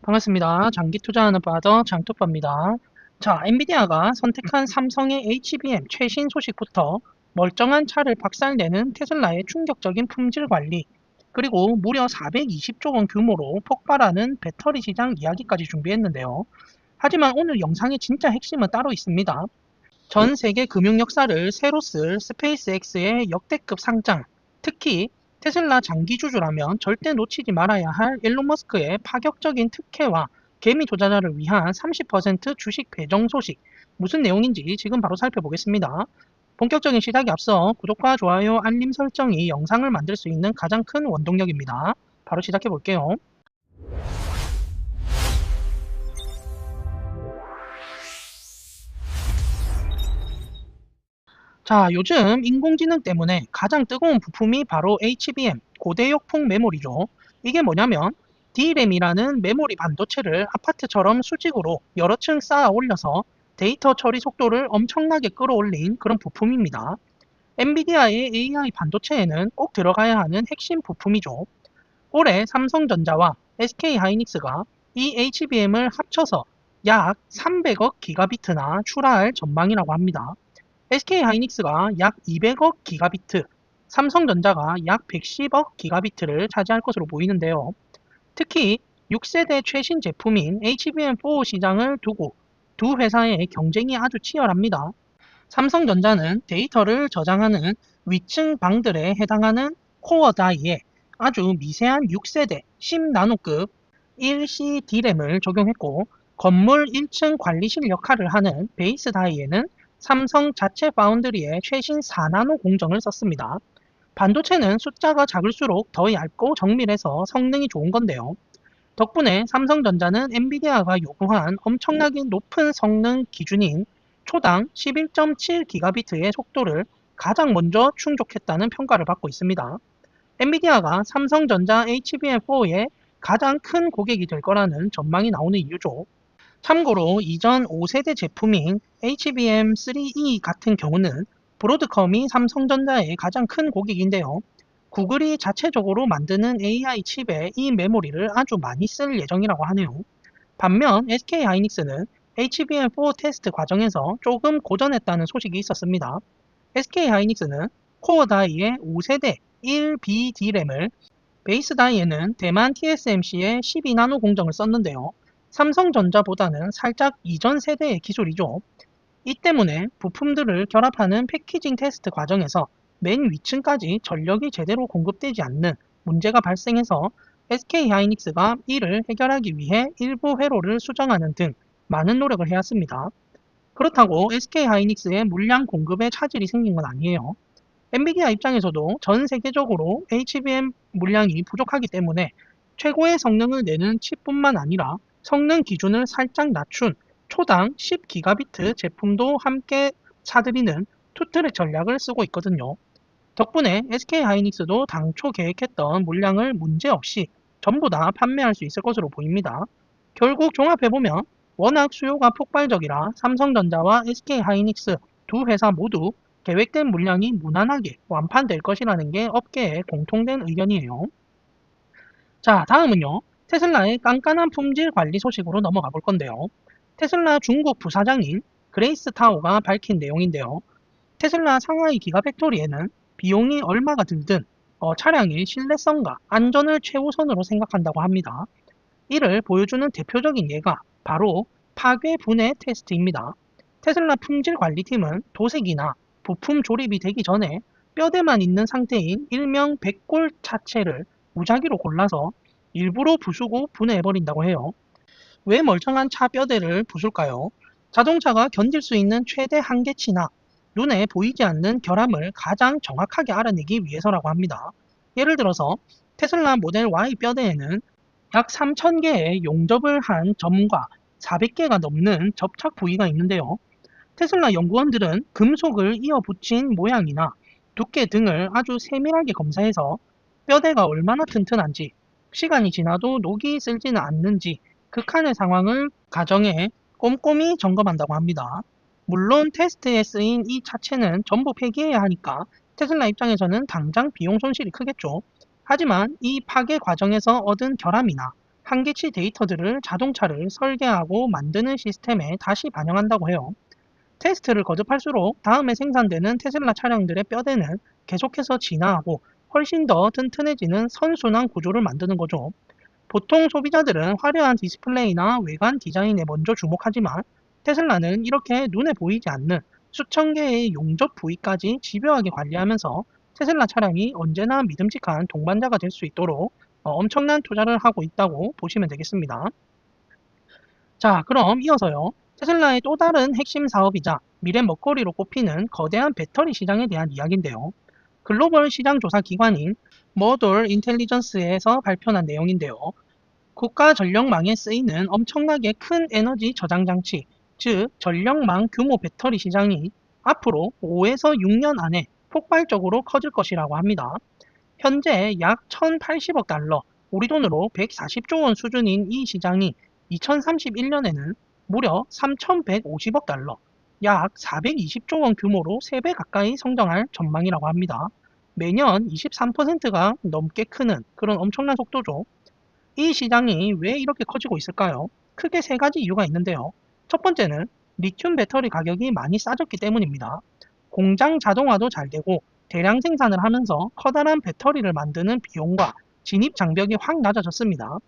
반갑습니다. 장기 투자하는 바더 장투빠입니다. 자, 엔비디아가 선택한 삼성의 HBM 최신 소식부터 멀쩡한 차를 박살내는 테슬라의 충격적인 품질 관리, 그리고 무려 420조 원 규모로 폭발하는 배터리 시장 이야기까지 준비했는데요. 하지만 오늘 영상의 진짜 핵심은 따로 있습니다. 전 세계 금융 역사를 새로 쓸 스페이스X의 역대급 상장, 특히 테슬라 장기 주주라면 절대 놓치지 말아야 할 일론 머스크의 파격적인 특혜와 개미 투자자를 위한 30% 주식 배정 소식, 무슨 내용인지 지금 바로 살펴보겠습니다. 본격적인 시작에 앞서 구독과 좋아요, 알림 설정이 영상을 만들 수 있는 가장 큰 원동력입니다. 바로 시작해 볼게요. 자, 요즘 인공지능 때문에 가장 뜨거운 부품이 바로 HBM, 고대역폭 메모리죠. 이게 뭐냐면 D램이라는 메모리 반도체를 아파트처럼 수직으로 여러 층 쌓아 올려서 데이터 처리 속도를 엄청나게 끌어올린 그런 부품입니다. 엔비디아의 AI 반도체에는 꼭 들어가야 하는 핵심 부품이죠. 올해 삼성전자와 SK하이닉스가 이 HBM을 합쳐서 약 300억 기가비트나 출하할 전망이라고 합니다. SK하이닉스가 약 200억 기가비트, 삼성전자가 약 110억 기가비트를 차지할 것으로 보이는데요. 특히 6세대 최신 제품인 HBM4 시장을 두고 두 회사의 경쟁이 아주 치열합니다. 삼성전자는 데이터를 저장하는 위층 방들에 해당하는 코어 다이에 아주 미세한 6세대 10나노급 1C D램을 적용했고, 건물 1층 관리실 역할을 하는 베이스 다이에는 삼성 자체 파운드리의 최신 4나노 공정을 썼습니다. 반도체는 숫자가 작을수록 더 얇고 정밀해서 성능이 좋은 건데요. 덕분에 삼성전자는 엔비디아가 요구한 엄청나게 높은 성능 기준인 초당 11.7기가비트의 속도를 가장 먼저 충족했다는 평가를 받고 있습니다. 엔비디아가 삼성전자 HBM4의 가장 큰 고객이 될 거라는 전망이 나오는 이유죠. 참고로 이전 5세대 제품인 HBM3E 같은 경우는 브로드컴이 삼성전자의 가장 큰 고객인데요. 구글이 자체적으로 만드는 AI 칩에 이 메모리를 아주 많이 쓸 예정이라고 하네요. 반면 SK하이닉스는 HBM4 테스트 과정에서 조금 고전했다는 소식이 있었습니다. SK하이닉스는 코어 다이의 5세대 1B D램을, 베이스 다이에는 대만 TSMC의 12나노 공정을 썼는데요. 삼성전자보다는 살짝 이전 세대의 기술이죠. 이 때문에 부품들을 결합하는 패키징 테스트 과정에서 맨 위층까지 전력이 제대로 공급되지 않는 문제가 발생해서 SK하이닉스가 이를 해결하기 위해 일부 회로를 수정하는 등 많은 노력을 해왔습니다. 그렇다고 SK하이닉스의 물량 공급에 차질이 생긴 건 아니에요. 엔비디아 입장에서도 전 세계적으로 HBM 물량이 부족하기 때문에 최고의 성능을 내는 칩뿐만 아니라 성능 기준을 살짝 낮춘 초당 10기가비트 제품도 함께 사들이는 투트랙 전략을 쓰고 있거든요. 덕분에 SK하이닉스도 당초 계획했던 물량을 문제없이 전부 다 판매할 수 있을 것으로 보입니다. 결국 종합해보면 워낙 수요가 폭발적이라 삼성전자와 SK하이닉스 두 회사 모두 계획된 물량이 무난하게 완판될 것이라는 게 업계의 공통된 의견이에요. 자, 다음은요. 테슬라의 깐깐한 품질 관리 소식으로 넘어가 볼 건데요. 테슬라 중국 부사장인 그레이스 타오가 밝힌 내용인데요. 테슬라 상하이 기가팩토리에는 비용이 얼마가 들든 차량의 신뢰성과 안전을 최우선으로 생각한다고 합니다. 이를 보여주는 대표적인 예가 바로 파괴 분해 테스트입니다. 테슬라 품질 관리팀은 도색이나 부품 조립이 되기 전에 뼈대만 있는 상태인 일명 백골 차체를 무작위로 골라서 일부러 부수고 분해해버린다고 해요. 왜 멀쩡한 차 뼈대를 부술까요? 자동차가 견딜 수 있는 최대 한계치나 눈에 보이지 않는 결함을 가장 정확하게 알아내기 위해서라고 합니다. 예를 들어서 테슬라 모델 Y 뼈대에는 약 3,000개의 용접을 한 점과 400개가 넘는 접착 부위가 있는데요. 테슬라 연구원들은 금속을 이어 붙인 모양이나 두께 등을 아주 세밀하게 검사해서 뼈대가 얼마나 튼튼한지, 시간이 지나도 녹이 슬지는 않는지 극한의 상황을 가정해 꼼꼼히 점검한다고 합니다. 물론 테스트에 쓰인 이 차체는 전부 폐기해야 하니까 테슬라 입장에서는 당장 비용 손실이 크겠죠. 하지만 이 파괴 과정에서 얻은 결함이나 한계치 데이터들을 자동차를 설계하고 만드는 시스템에 다시 반영한다고 해요. 테스트를 거듭할수록 다음에 생산되는 테슬라 차량들의 뼈대는 계속해서 진화하고 훨씬 더 튼튼해지는 선순환 구조를 만드는 거죠. 보통 소비자들은 화려한 디스플레이나 외관 디자인에 먼저 주목하지만 테슬라는 이렇게 눈에 보이지 않는 수천 개의 용접 부위까지 집요하게 관리하면서 테슬라 차량이 언제나 믿음직한 동반자가 될 수 있도록 엄청난 투자를 하고 있다고 보시면 되겠습니다. 자, 그럼 이어서요. 테슬라의 또 다른 핵심 사업이자 미래 먹거리로 꼽히는 거대한 배터리 시장에 대한 이야기인데요. 글로벌 시장 조사 기관인 머돌 인텔리전스에서 발표한 내용인데요. 국가 전력망에 쓰이는 엄청나게 큰 에너지 저장 장치, 즉 전력망 규모 배터리 시장이 앞으로 5에서 6년 안에 폭발적으로 커질 것이라고 합니다. 현재 약 1,080억 달러, 우리 돈으로 140조 원 수준인 이 시장이 2031년에는 무려 3,150억 달러, 약 420조 원 규모로 3배 가까이 성장할 전망이라고 합니다. 매년 23%가 넘게 크는 그런 엄청난 속도죠. 이 시장이 왜 이렇게 커지고 있을까요? 크게 세 가지 이유가 있는데요. 첫 번째는 리튬 배터리 가격이 많이 싸졌기 때문입니다. 공장 자동화도 잘 되고 대량 생산을 하면서 커다란 배터리를 만드는 비용과 진입 장벽이 확 낮아졌습니다.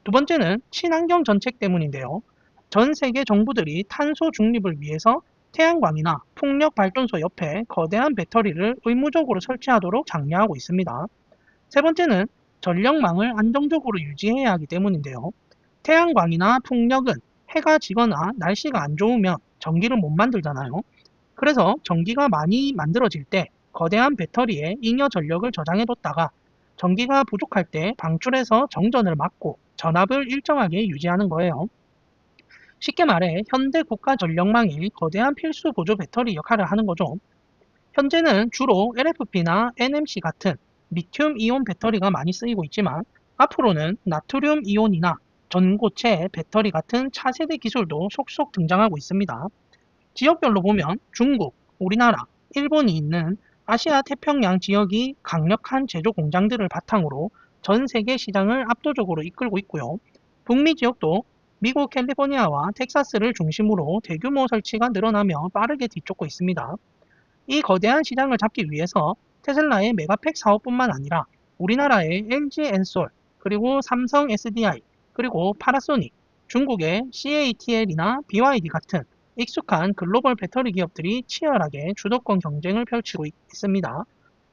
두 번째는 친환경 정책 때문인데요. 전 세계 정부들이 탄소 중립을 위해서 태양광이나 풍력 발전소 옆에 거대한 배터리를 의무적으로 설치하도록 장려하고 있습니다. 세 번째는 전력망을 안정적으로 유지해야 하기 때문인데요. 태양광이나 풍력은 해가 지거나 날씨가 안 좋으면 전기를 못 만들잖아요. 그래서 전기가 많이 만들어질 때 거대한 배터리에 잉여 전력을 저장해뒀다가 전기가 부족할 때 방출해서 정전을 막고 전압을 일정하게 유지하는 거예요. 쉽게 말해 현대 국가 전력망이 거대한 필수 보조 배터리 역할을 하는 거죠. 현재는 주로 LFP나 NMC 같은 리튬 이온 배터리가 많이 쓰이고 있지만 앞으로는 나트륨 이온이나 전고체 배터리 같은 차세대 기술도 속속 등장하고 있습니다. 지역별로 보면 중국, 우리나라, 일본이 있는 아시아 태평양 지역이 강력한 제조 공장들을 바탕으로 전 세계 시장을 압도적으로 이끌고 있고요. 북미 지역도 미국 캘리포니아와 텍사스를 중심으로 대규모 설치가 늘어나며 빠르게 뒤쫓고 있습니다. 이 거대한 시장을 잡기 위해서 테슬라의 메가팩 사업뿐만 아니라 우리나라의 LG 엔솔, 그리고 삼성 SDI, 그리고 파나소닉, 중국의 CATL이나 BYD 같은 익숙한 글로벌 배터리 기업들이 치열하게 주도권 경쟁을 펼치고 있습니다.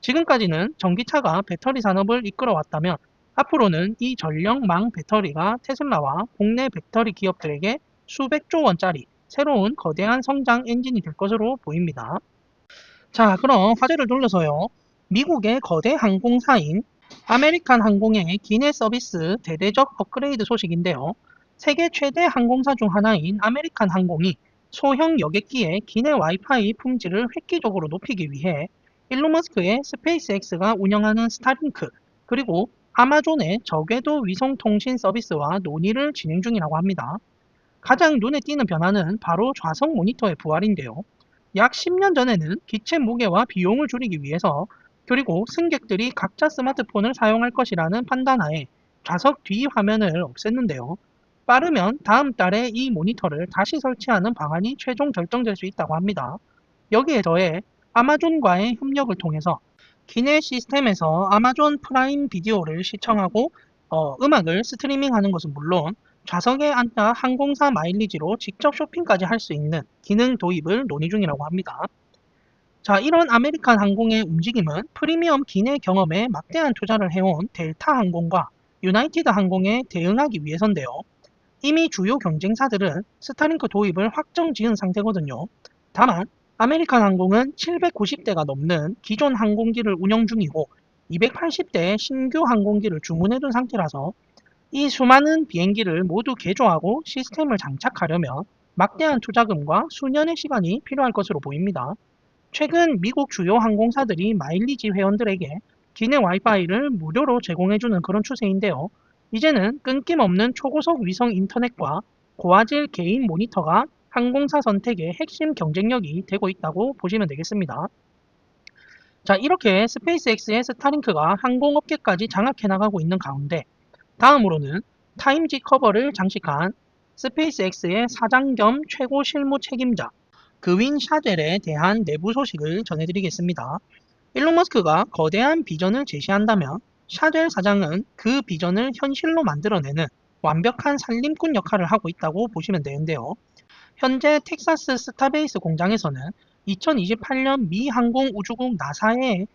지금까지는 전기차가 배터리 산업을 이끌어왔다면 앞으로는 이 전력망 배터리가 테슬라와 국내 배터리 기업들에게 수백조 원짜리 새로운 거대한 성장 엔진이 될 것으로 보입니다. 자, 그럼 화제를 돌려서요. 미국의 거대 항공사인 아메리칸 항공의 기내 서비스 대대적 업그레이드 소식인데요. 세계 최대 항공사 중 하나인 아메리칸 항공이 소형 여객기의 기내 와이파이 품질을 획기적으로 높이기 위해 일론 머스크의 스페이스X가 운영하는 스타링크, 그리고 아마존의 저궤도 위성 통신 서비스와 논의를 진행 중이라고 합니다. 가장 눈에 띄는 변화는 바로 좌석 모니터의 부활인데요. 약 10년 전에는 기체 무게와 비용을 줄이기 위해서, 그리고 승객들이 각자 스마트폰을 사용할 것이라는 판단하에 좌석 뒤 화면을 없앴는데요. 빠르면 다음 달에 이 모니터를 다시 설치하는 방안이 최종 결정될 수 있다고 합니다. 여기에 더해 아마존과의 협력을 통해서 기내 시스템에서 아마존 프라임 비디오를 시청하고 음악을 스트리밍하는 것은 물론 좌석에 앉아 항공사 마일리지로 직접 쇼핑까지 할 수 있는 기능 도입을 논의 중이라고 합니다. 자, 이런 아메리칸 항공의 움직임은 프리미엄 기내 경험에 막대한 투자를 해온 델타 항공과 유나이티드 항공에 대응하기 위해서인데요. 이미 주요 경쟁사들은 스타링크 도입을 확정 지은 상태거든요. 다만 아메리칸 항공은 790대가 넘는 기존 항공기를 운영 중이고 280대의 신규 항공기를 주문해둔 상태라서 이 수많은 비행기를 모두 개조하고 시스템을 장착하려면 막대한 투자금과 수년의 시간이 필요할 것으로 보입니다. 최근 미국 주요 항공사들이 마일리지 회원들에게 기내 와이파이를 무료로 제공해주는 그런 추세인데요. 이제는 끊김없는 초고속 위성 인터넷과 고화질 개인 모니터가 항공사 선택의 핵심 경쟁력이 되고 있다고 보시면 되겠습니다. 자, 이렇게 스페이스X의 스타링크가 항공업계까지 장악해 나가고 있는 가운데 다음으로는 타임지 커버를 장식한 스페이스X의 사장 겸 최고 실무 책임자 그윈 샤델에 대한 내부 소식을 전해드리겠습니다. 일론 머스크가 거대한 비전을 제시한다면 샤델 사장은 그 비전을 현실로 만들어내는 완벽한 살림꾼 역할을 하고 있다고 보시면 되는데요. 현재 텍사스 스타베이스 공장에서는 2028년 미 항공우주국 나사의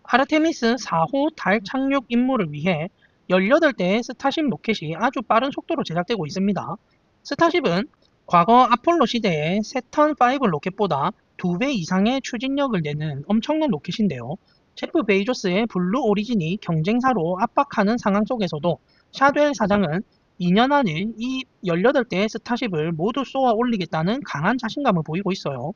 아르테미스 4호 달 착륙 임무를 위해 18대의 스타쉽 로켓이 아주 빠른 속도로 제작되고 있습니다. 스타쉽은 과거 아폴로 시대의 세턴 5 로켓보다 2배 이상의 추진력을 내는 엄청난 로켓인데요. 제프 베이조스의 블루 오리진이 경쟁사로 압박하는 상황 속에서도 샤델 사장은 2년 안에 이 18대의 스타쉽을 모두 쏘아 올리겠다는 강한 자신감을 보이고 있어요.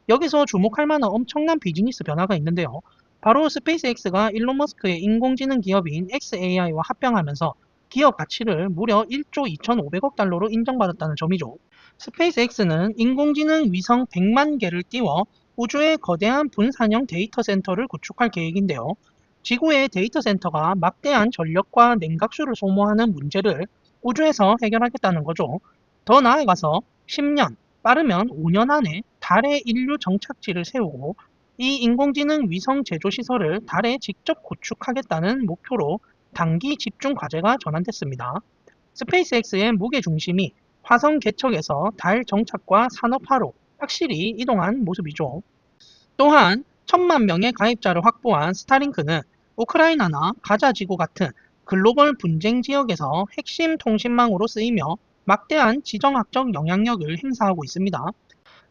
여기서 주목할 만한 엄청난 비즈니스 변화가 있는데요. 바로 스페이스X가 일론 머스크의 인공지능 기업인 xAI와 합병하면서 기업 가치를 무려 1조 2,500억 달러로 인정받았다는 점이죠. 스페이스X는 인공지능 위성 100만 개를 띄워 우주의 거대한 분산형 데이터 센터를 구축할 계획인데요. 지구의 데이터 센터가 막대한 전력과 냉각수를 소모하는 문제를 우주에서 해결하겠다는 거죠. 더 나아가서 10년, 빠르면 5년 안에 달에 인류 정착지를 세우고 이 인공지능 위성 제조 시설을 달에 직접 구축하겠다는 목표로 단기 집중 과제가 전환됐습니다. 스페이스X의 무게 중심이 화성 개척에서 달 정착과 산업화로 확실히 이동한 모습이죠. 또한 1,000만 명의 가입자를 확보한 스타링크는 우크라이나나 가자 지구 같은 글로벌 분쟁 지역에서 핵심 통신망으로 쓰이며 막대한 지정학적 영향력을 행사하고 있습니다.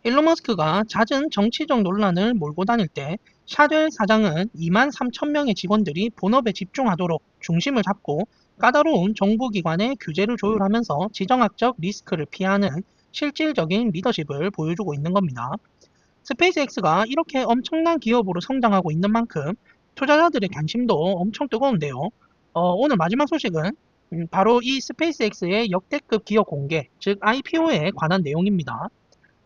일론 머스크가 잦은 정치적 논란을 몰고 다닐 때 샤델 사장은 2만 3천 명의 직원들이 본업에 집중하도록 중심을 잡고 까다로운 정부기관의 규제를 조율하면서 지정학적 리스크를 피하는 실질적인 리더십을 보여주고 있는 겁니다. 스페이스X가 이렇게 엄청난 기업으로 성장하고 있는 만큼 투자자들의 관심도 엄청 뜨거운데요. 오늘 마지막 소식은 바로 이 스페이스X의 역대급 기업 공개, 즉 IPO에 관한 내용입니다.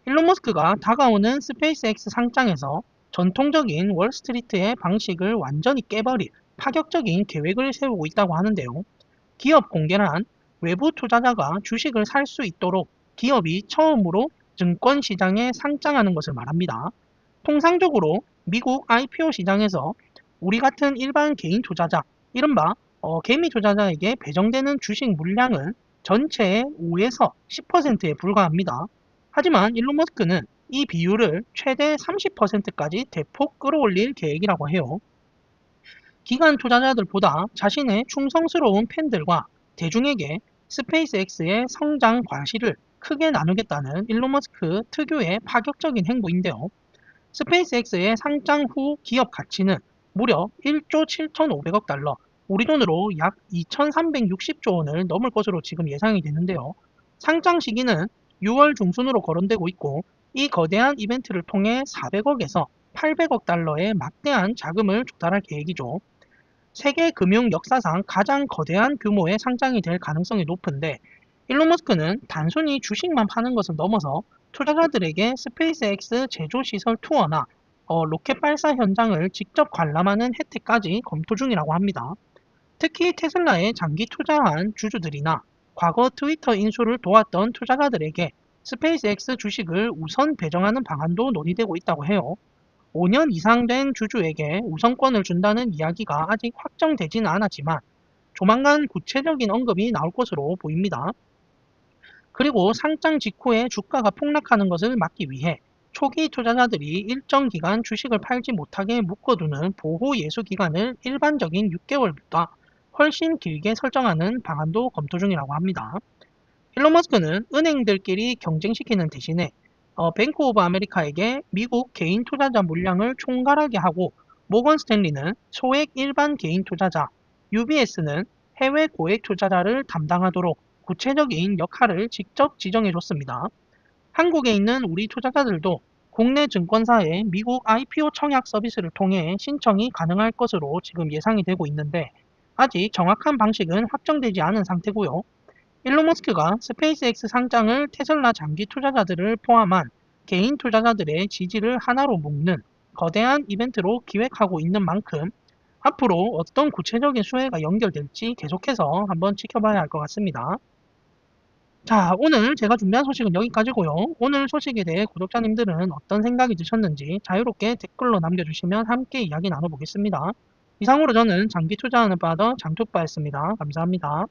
일론 머스크가 다가오는 스페이스X 상장에서 전통적인 월스트리트의 방식을 완전히 깨버릴 파격적인 계획을 세우고 있다고 하는데요. 기업 공개란 외부 투자자가 주식을 살 수 있도록 기업이 처음으로 증권 시장에 상장하는 것을 말합니다. 통상적으로 미국 IPO 시장에서 우리 같은 일반 개인 투자자, 이른바 개미 투자자에게 배정되는 주식 물량은 전체의 5에서 10%에 불과합니다. 하지만 일론 머스크는 이 비율을 최대 30%까지 대폭 끌어올릴 계획이라고 해요. 기관 투자자들보다 자신의 충성스러운 팬들과 대중에게 스페이스X의 성장 과실을 크게 나누겠다는 일론 머스크 특유의 파격적인 행보인데요. 스페이스X의 상장 후 기업 가치는 무려 1조 7,500억 달러, 우리 돈으로 약 2,360조 원을 넘을 것으로 지금 예상이 되는데요. 상장 시기는 6월 중순으로 거론되고 있고 이 거대한 이벤트를 통해 400억에서 800억 달러의 막대한 자금을 조달할 계획이죠. 세계 금융 역사상 가장 거대한 규모의 상장이 될 가능성이 높은데 일론 머스크는 단순히 주식만 파는 것을 넘어서 투자자들에게 스페이스X 제조 시설 투어나 로켓 발사 현장을 직접 관람하는 혜택까지 검토 중이라고 합니다. 특히 테슬라에 장기 투자한 주주들이나 과거 트위터 인수를 도왔던 투자자들에게 스페이스X 주식을 우선 배정하는 방안도 논의되고 있다고 해요. 5년 이상 된 주주에게 우선권을 준다는 이야기가 아직 확정되지는 않았지만 조만간 구체적인 언급이 나올 것으로 보입니다. 그리고 상장 직후에 주가가 폭락하는 것을 막기 위해 초기 투자자들이 일정 기간 주식을 팔지 못하게 묶어두는 보호 예수 기간을 일반적인 6개월보다 훨씬 길게 설정하는 방안도 검토 중이라고 합니다. 일론 머스크는 은행들끼리 경쟁시키는 대신에 뱅크 오브 아메리카에게 미국 개인 투자자 물량을 총괄하게 하고 모건 스탠리는 소액 일반 개인 투자자, UBS는 해외 고액 투자자를 담당하도록 구체적인 역할을 직접 지정해줬습니다. 한국에 있는 우리 투자자들도 국내 증권사의 미국 IPO 청약 서비스를 통해 신청이 가능할 것으로 지금 예상이 되고 있는데 아직 정확한 방식은 확정되지 않은 상태고요. 일론 머스크가 스페이스X 상장을 테슬라 장기 투자자들을 포함한 개인 투자자들의 지지를 하나로 묶는 거대한 이벤트로 기획하고 있는 만큼 앞으로 어떤 구체적인 수혜가 연결될지 계속해서 한번 지켜봐야 할 것 같습니다. 자, 오늘 제가 준비한 소식은 여기까지고요. 오늘 소식에 대해 구독자님들은 어떤 생각이 드셨는지 자유롭게 댓글로 남겨주시면 함께 이야기 나눠보겠습니다. 이상으로 저는 장기 투자하는 바더 장투바였습니다. 감사합니다.